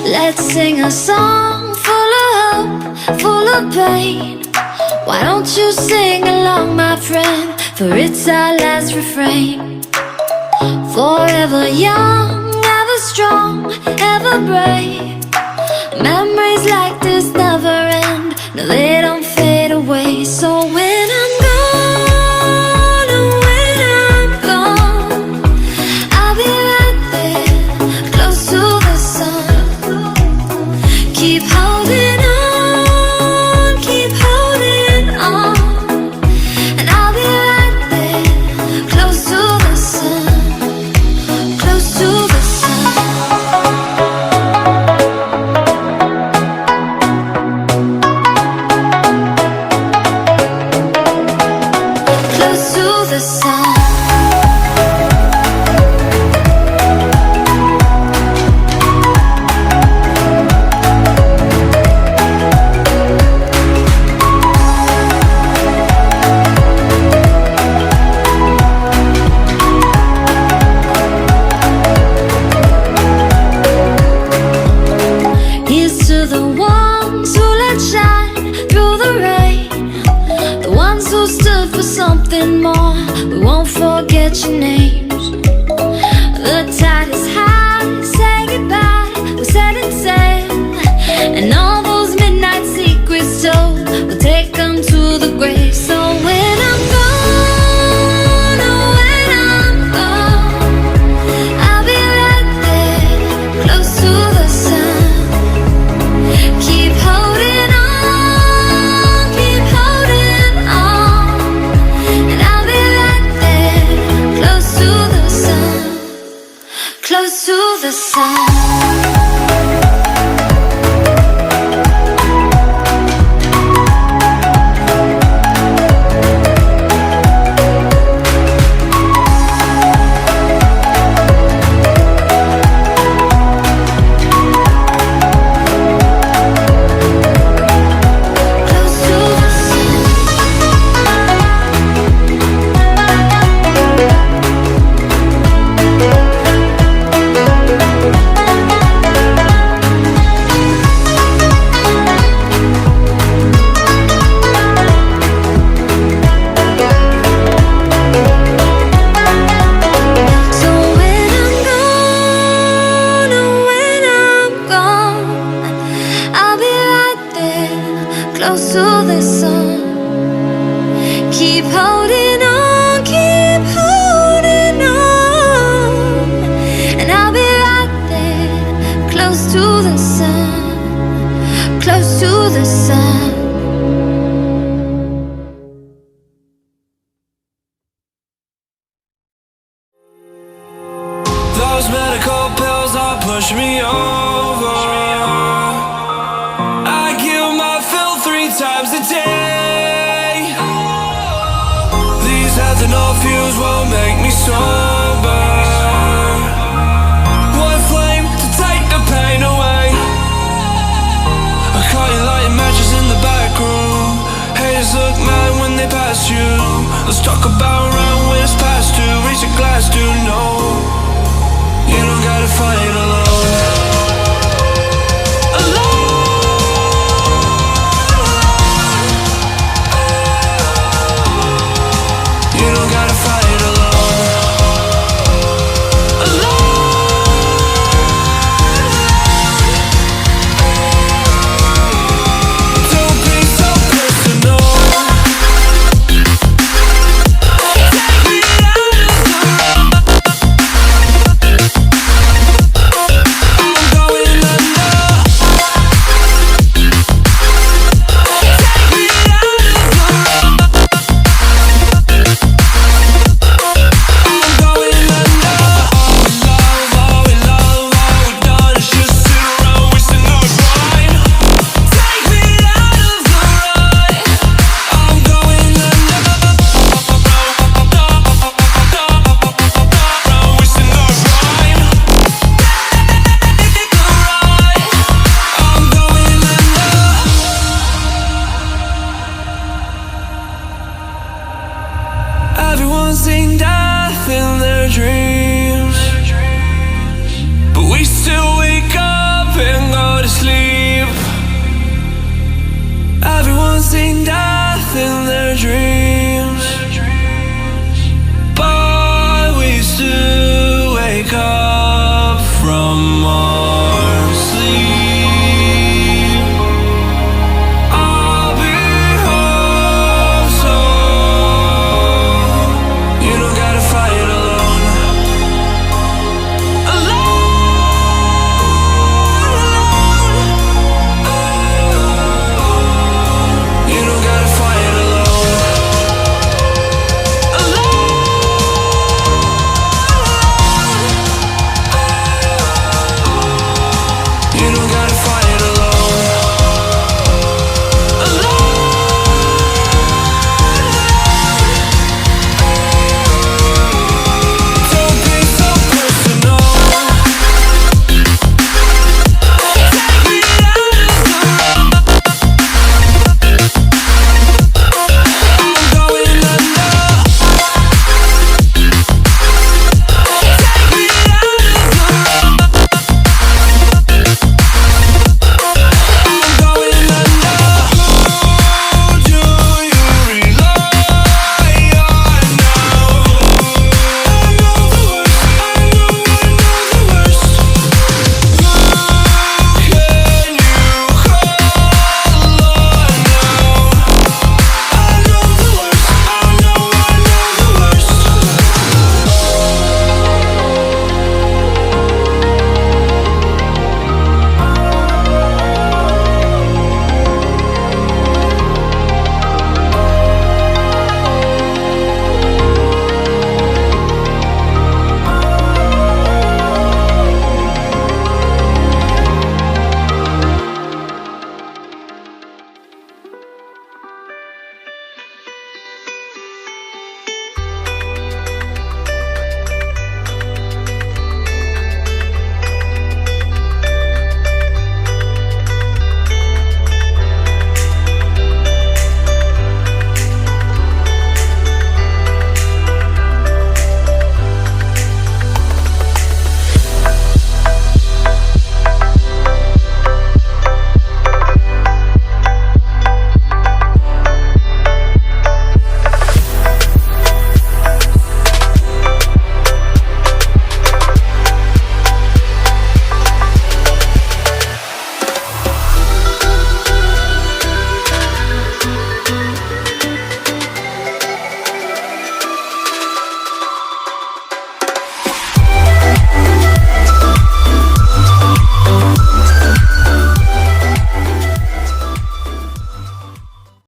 Let's sing a song full of hope, full of pain. Why don't you sing along, my friend? For it's our last refrain. Forever young, ever strong, ever brave. Memories like this never end. No, they don't fade away. So when I'm gone, oh, when I'm gone, I'll be right there, close to the sun. Keep holding on, keep holding on. And I'll be right there, close to the sun, close to the sun. Close to the sun. Here's to the ones who let shine through the rain, the ones who stood for something more. We won't forget your names. The tide is high, say goodbye, we're setting sail. And all those midnight secrets told, we'll take them to the grave. So when I'm gone, oh, when I'm gone, I'll be right there, close to the sun. Keep holding on, keep holding on. And I'll be right there, close to the sun, close to the sun. Close to the sun. So when I'm gone, oh, when I'm gone, I'll be right there, close to the sun. Keep holding on, keep holding on. And I'll be right there, close to the sun, close to the sun. Those medical pills are push me over. I kill my fill 3 times a day. These ethanol fumes won't make me sober. One flame to take the pain away. I caught you lighting matches in the back room. Haters look mad when they pass you. Let's talk about round when it's past 2. Reach a glass to know you don't gotta fight alone.